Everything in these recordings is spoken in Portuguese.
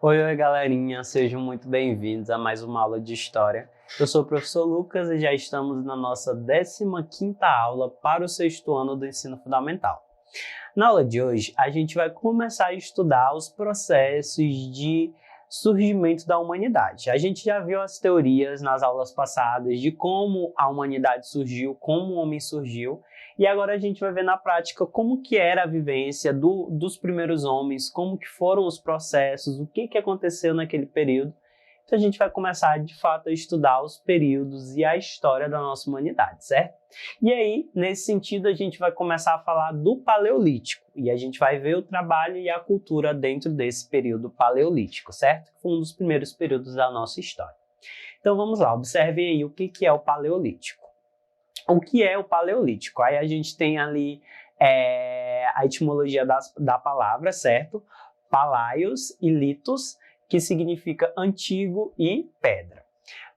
Oi, galerinha, sejam muito bem-vindos a mais uma aula de História. Eu sou o professor Lucas e já estamos na nossa 15ª aula para o 6º ano do ensino fundamental. Na aula de hoje, a gente vai começar a estudar os processos de surgimento da humanidade. A gente já viu as teorias nas aulas passadas de como a humanidade surgiu, como o homem surgiu, e agora a gente vai ver na prática como que era a vivência dos primeiros homens, como que foram os processos, o que aconteceu naquele período. Então a gente vai começar de fato a estudar os períodos e a história da nossa humanidade, certo? E aí, nesse sentido, a gente vai começar a falar do Paleolítico e a gente vai ver o trabalho e a cultura dentro desse período paleolítico, certo? Que foi um dos primeiros períodos da nossa história. Então vamos lá, observem aí o que é o Paleolítico. O que é o Paleolítico? Aí a gente tem ali a etimologia da palavra, certo? Palaios e litos, que significa antigo e pedra.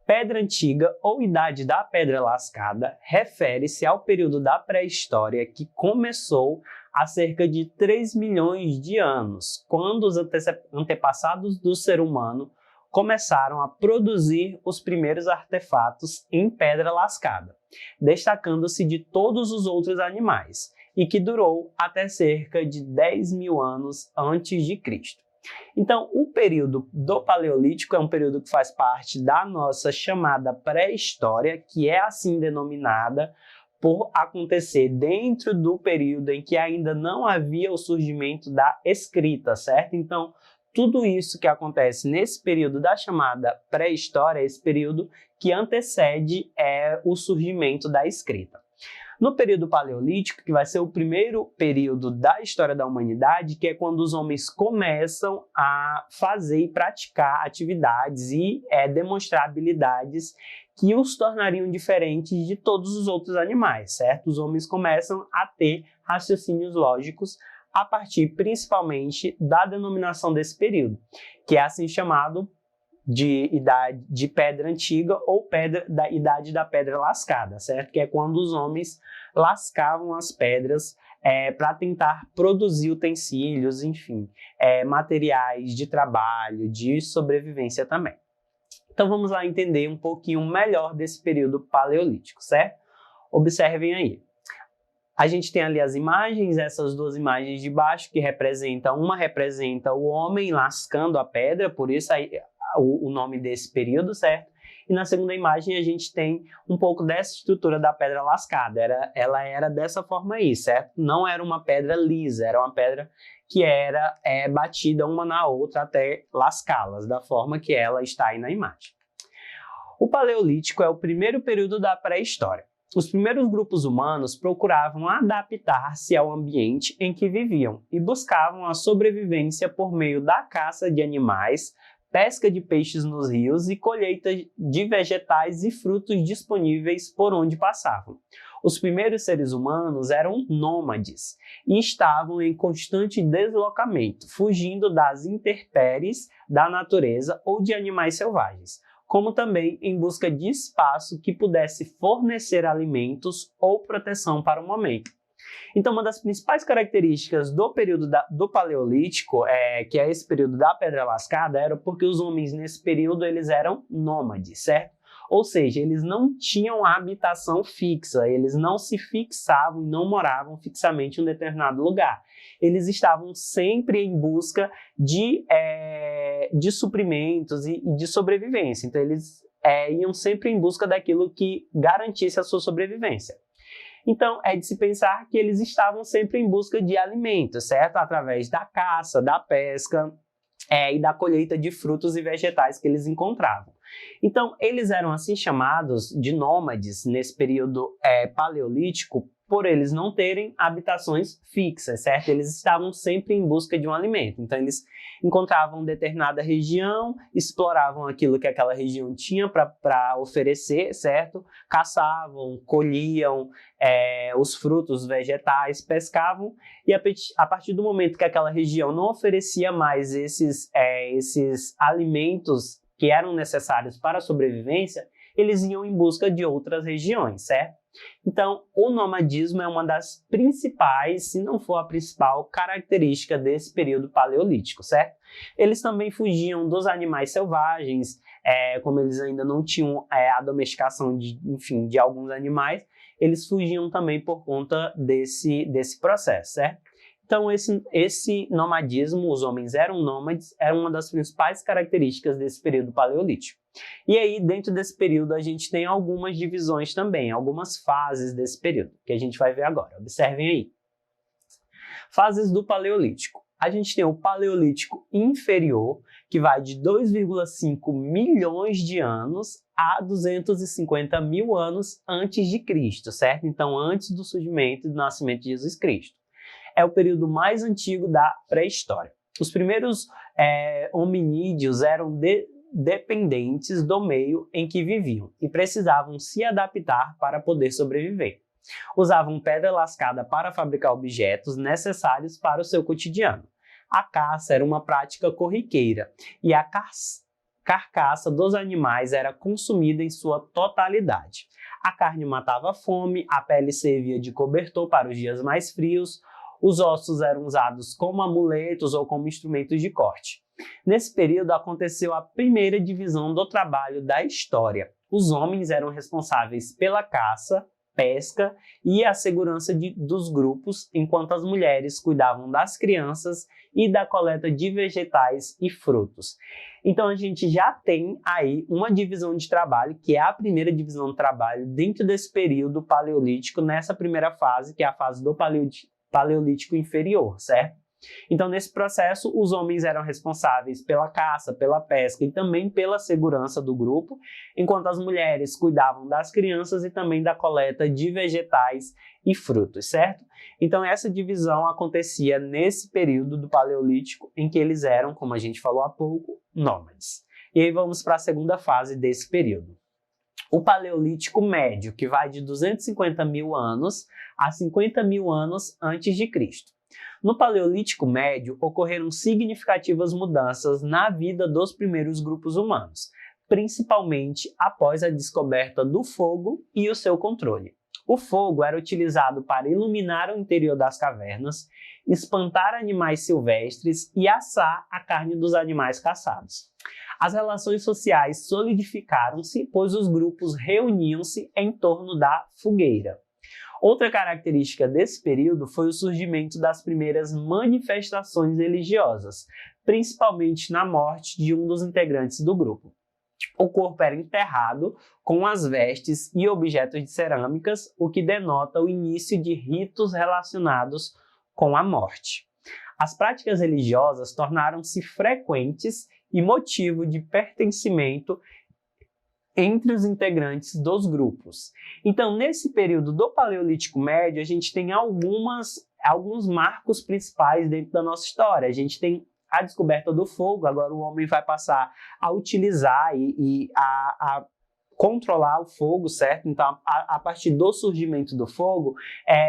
Pedra antiga ou idade da pedra lascada refere-se ao período da pré-história que começou há cerca de 3 milhões de anos, quando os antepassados do ser humano começaram a produzir os primeiros artefatos em pedra lascada, destacando-se de todos os outros animais, e que durou até cerca de 10 mil anos antes de Cristo. Então, o período do Paleolítico é um período que faz parte da nossa chamada pré-história, que é assim denominada por acontecer dentro do período em que ainda não havia o surgimento da escrita, certo? Então, tudo isso que acontece nesse período da chamada pré-história, esse período que antecede o surgimento da escrita. No período paleolítico, que vai ser o primeiro período da história da humanidade, que é quando os homens começam a fazer e praticar atividades e demonstrar habilidades que os tornariam diferentes de todos os outros animais, certo? Os homens começam a ter raciocínios lógicos a partir principalmente da denominação desse período, que é assim chamado de idade de pedra antiga ou da idade da pedra lascada, certo? Que é quando os homens lascavam as pedras para tentar produzir utensílios, enfim, materiais de trabalho, de sobrevivência também. Então vamos lá entender um pouquinho melhor desse período paleolítico, certo? Observem aí. A gente tem ali as imagens, essas duas imagens de baixo, que representam, uma representa o homem lascando a pedra, por isso aí o nome desse período, certo? E na segunda imagem a gente tem um pouco dessa estrutura da pedra lascada. Ela era dessa forma aí, certo? Não era uma pedra lisa, era uma pedra que era batida uma na outra até lascá-las, da forma que ela está aí na imagem. O Paleolítico é o primeiro período da pré-história. Os primeiros grupos humanos procuravam adaptar-se ao ambiente em que viviam e buscavam a sobrevivência por meio da caça de animais, pesca de peixes nos rios e colheita de vegetais e frutos disponíveis por onde passavam. Os primeiros seres humanos eram nômades e estavam em constante deslocamento, fugindo das intempéries da natureza ou de animais selvagens, como também em busca de espaço que pudesse fornecer alimentos ou proteção para o momento. Então, uma das principais características do período do Paleolítico, que é esse período da pedra lascada, era porque os homens nesse período eles eram nômades, certo? Ou seja, eles não tinham habitação fixa, eles não se fixavam e não moravam fixamente em um determinado lugar. Eles estavam sempre em busca de suprimentos e de sobrevivência. Então, eles iam sempre em busca daquilo que garantisse a sua sobrevivência. Então, é de se pensar que eles estavam sempre em busca de alimentos, certo? Através da caça, da pesca e da colheita de frutos e vegetais que eles encontravam. Então, eles eram assim chamados de nômades nesse período paleolítico por eles não terem habitações fixas, certo? Eles estavam sempre em busca de um alimento. Então, eles encontravam determinada região, exploravam aquilo que aquela região tinha para oferecer, certo? Caçavam, colhiam os frutos vegetais, pescavam, e a partir do momento que aquela região não oferecia mais esses alimentos que eram necessários para a sobrevivência, eles iam em busca de outras regiões, certo? Então, o nomadismo é uma das principais, se não for a principal, característica desse período paleolítico, certo? Eles também fugiam dos animais selvagens, como eles ainda não tinham a domesticação de alguns animais, eles fugiam também por conta desse processo, certo? Então, esse nomadismo, os homens eram nômades, era uma das principais características desse período paleolítico. E aí, dentro desse período, a gente tem algumas divisões também, algumas fases desse período, que a gente vai ver agora. Observem aí. Fases do Paleolítico. A gente tem o Paleolítico Inferior, que vai de 2,5 milhões de anos a 250 mil anos antes de Cristo, certo? Então, antes do surgimento e do nascimento de Jesus Cristo. É o período mais antigo da pré-história. Os primeiros hominídeos eram dependentes do meio em que viviam e precisavam se adaptar para poder sobreviver. Usavam pedra lascada para fabricar objetos necessários para o seu cotidiano. A caça era uma prática corriqueira e a carcaça dos animais era consumida em sua totalidade. A carne matava a fome, a pele servia de cobertor para os dias mais frios, os ossos eram usados como amuletos ou como instrumentos de corte. Nesse período aconteceu a primeira divisão do trabalho da história. Os homens eram responsáveis pela caça, pesca e a segurança dos grupos, enquanto as mulheres cuidavam das crianças e da coleta de vegetais e frutos. Então a gente já tem aí uma divisão de trabalho, que é a primeira divisão de trabalho dentro desse período paleolítico, nessa primeira fase, que é a fase do Paleolítico Inferior, certo? Então, nesse processo, os homens eram responsáveis pela caça, pela pesca e também pela segurança do grupo, enquanto as mulheres cuidavam das crianças e também da coleta de vegetais e frutos, certo? Então, essa divisão acontecia nesse período do Paleolítico em que eles eram, como a gente falou há pouco, nômades. E aí vamos para a segunda fase desse período. O Paleolítico Médio, que vai de 250 mil anos a 50 mil anos antes de Cristo. No Paleolítico Médio, ocorreram significativas mudanças na vida dos primeiros grupos humanos, principalmente após a descoberta do fogo e o seu controle. O fogo era utilizado para iluminar o interior das cavernas, espantar animais silvestres e assar a carne dos animais caçados. As relações sociais solidificaram-se, pois os grupos reuniam-se em torno da fogueira. Outra característica desse período foi o surgimento das primeiras manifestações religiosas, principalmente na morte de um dos integrantes do grupo. O corpo era enterrado com as vestes e objetos de cerâmicas, o que denota o início de ritos relacionados com a morte. As práticas religiosas tornaram-se frequentes e motivo de pertencimento entre os integrantes dos grupos. Então, nesse período do Paleolítico Médio, a gente tem alguns marcos principais dentro da nossa história. A gente tem a descoberta do fogo, agora o homem vai passar a utilizar e a controlar o fogo, certo? Então, a partir do surgimento do fogo,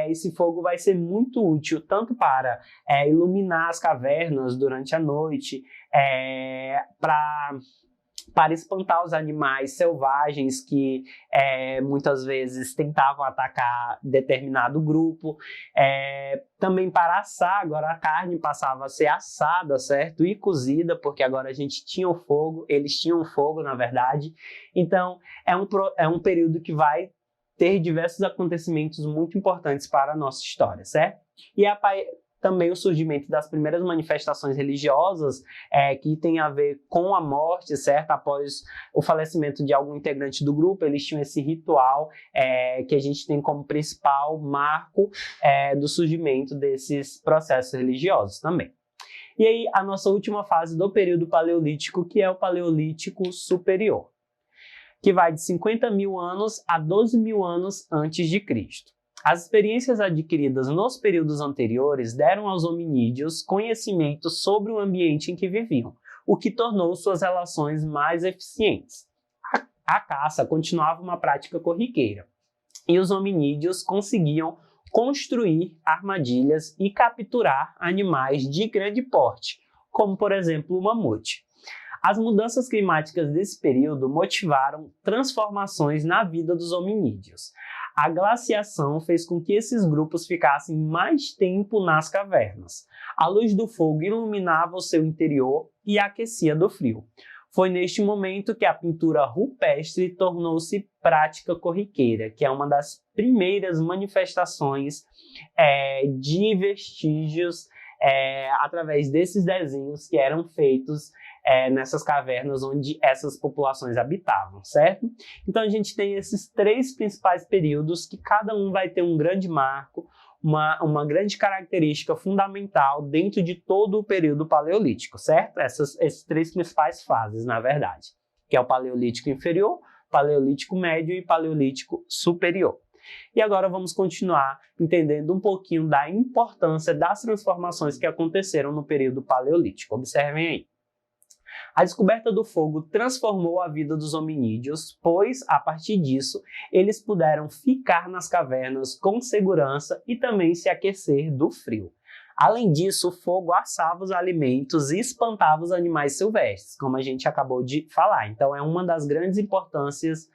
esse fogo vai ser muito útil tanto para iluminar as cavernas durante a noite, para espantar os animais selvagens que muitas vezes tentavam atacar determinado grupo, também para assar, agora a carne passava a ser assada, certo? E cozida, porque agora a gente tinha o fogo, eles tinham fogo, na verdade. Então, é um período que vai ter diversos acontecimentos muito importantes para a nossa história, certo? E também o surgimento das primeiras manifestações religiosas que tem a ver com a morte, certo? Após o falecimento de algum integrante do grupo, eles tinham esse ritual que a gente tem como principal marco do surgimento desses processos religiosos também. E aí, a nossa última fase do período paleolítico, que é o Paleolítico Superior, que vai de 50 mil anos a 12 mil anos antes de Cristo. As experiências adquiridas nos períodos anteriores deram aos hominídeos conhecimento sobre o ambiente em que viviam, o que tornou suas relações mais eficientes. A caça continuava uma prática corriqueira, e os hominídeos conseguiam construir armadilhas e capturar animais de grande porte, como por exemplo o mamute. As mudanças climáticas desse período motivaram transformações na vida dos hominídeos. A glaciação fez com que esses grupos ficassem mais tempo nas cavernas. A luz do fogo iluminava o seu interior e aquecia do frio. Foi neste momento que a pintura rupestre tornou-se prática corriqueira, que é uma das primeiras manifestações de vestígios através desses desenhos que eram feitos nessas cavernas onde essas populações habitavam, certo? Então a gente tem esses 3 principais períodos que cada um vai ter um grande marco, uma grande característica fundamental dentro de todo o período paleolítico, certo? Esses 3 principais fases, na verdade, que é o Paleolítico Inferior, Paleolítico Médio e Paleolítico Superior. E agora vamos continuar entendendo um pouquinho da importância das transformações que aconteceram no período paleolítico. Observem aí. A descoberta do fogo transformou a vida dos hominídeos, pois, a partir disso, eles puderam ficar nas cavernas com segurança e também se aquecer do frio. Além disso, o fogo assava os alimentos e espantava os animais silvestres, como a gente acabou de falar. Então, é uma das grandes importâncias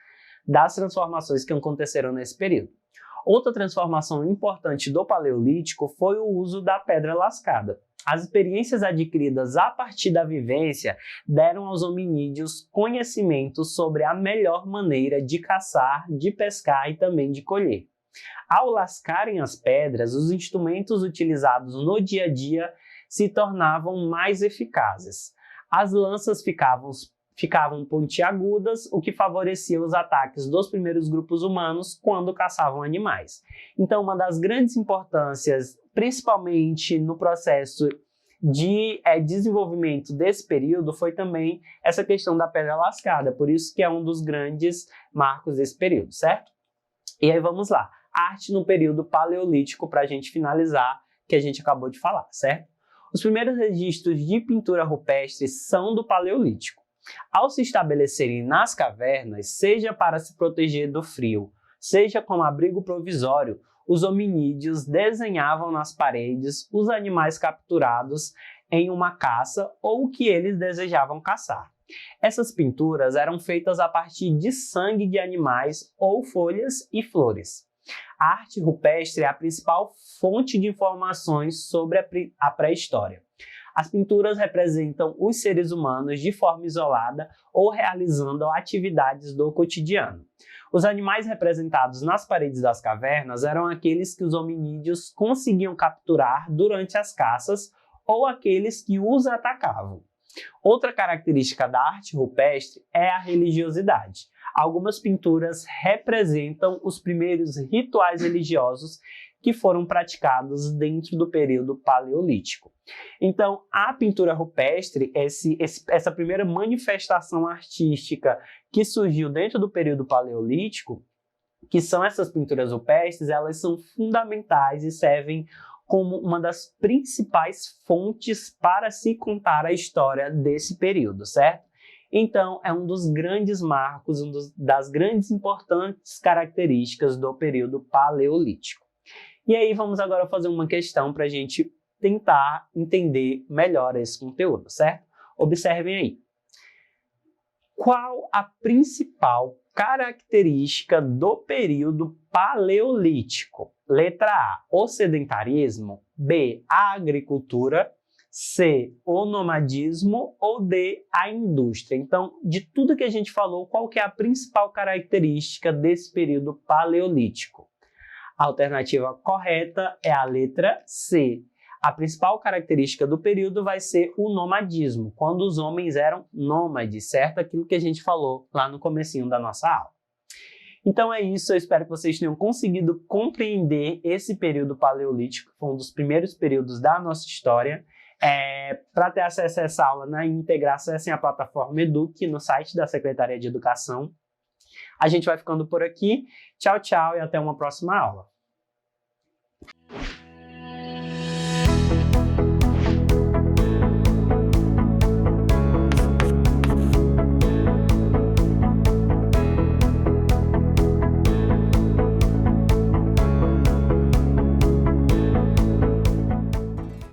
das transformações que aconteceram nesse período. Outra transformação importante do Paleolítico foi o uso da pedra lascada. As experiências adquiridas a partir da vivência deram aos hominídeos conhecimentos sobre a melhor maneira de caçar, de pescar e também de colher. Ao lascarem as pedras, os instrumentos utilizados no dia a dia se tornavam mais eficazes. As lanças ficavam pontiagudas, o que favorecia os ataques dos primeiros grupos humanos quando caçavam animais. Então, uma das grandes importâncias, principalmente no processo de desenvolvimento desse período, foi também essa questão da pedra lascada, por isso que é um dos grandes marcos desse período, certo? E aí vamos lá, arte no período paleolítico para a gente finalizar, que a gente acabou de falar, certo? Os primeiros registros de pintura rupestre são do Paleolítico. Ao se estabelecerem nas cavernas, seja para se proteger do frio, seja como abrigo provisório, os hominídeos desenhavam nas paredes os animais capturados em uma caça ou que eles desejavam caçar. Essas pinturas eram feitas a partir de sangue de animais ou folhas e flores. A arte rupestre é a principal fonte de informações sobre a pré-história. As pinturas representam os seres humanos de forma isolada ou realizando atividades do cotidiano. Os animais representados nas paredes das cavernas eram aqueles que os hominídeos conseguiam capturar durante as caças ou aqueles que os atacavam. Outra característica da arte rupestre é a religiosidade. Algumas pinturas representam os primeiros rituais religiosos que foram praticados dentro do período paleolítico. Então, a pintura rupestre, essa primeira manifestação artística que surgiu dentro do período paleolítico, que são essas pinturas rupestres, elas são fundamentais e servem como uma das principais fontes para se contar a história desse período, certo? Então, é um dos grandes marcos, das grandes importantes características do período paleolítico. E aí, vamos agora fazer uma questão para a gente tentar entender melhor esse conteúdo, certo? Observem aí. Qual a principal característica do período paleolítico? Letra A, o sedentarismo. B, a agricultura. C, o nomadismo. Ou D, a indústria. Então, de tudo que a gente falou, qual que é a principal característica desse período paleolítico? A alternativa correta é a letra C. A principal característica do período vai ser o nomadismo, quando os homens eram nômades, certo? Aquilo que a gente falou lá no comecinho da nossa aula. Então é isso, eu espero que vocês tenham conseguido compreender esse período paleolítico, que foi um dos primeiros períodos da nossa história. Para ter acesso a essa aula na íntegra, acessem a plataforma Eduque no site da Secretaria de Educação. A gente vai ficando por aqui. Tchau, tchau e até uma próxima aula.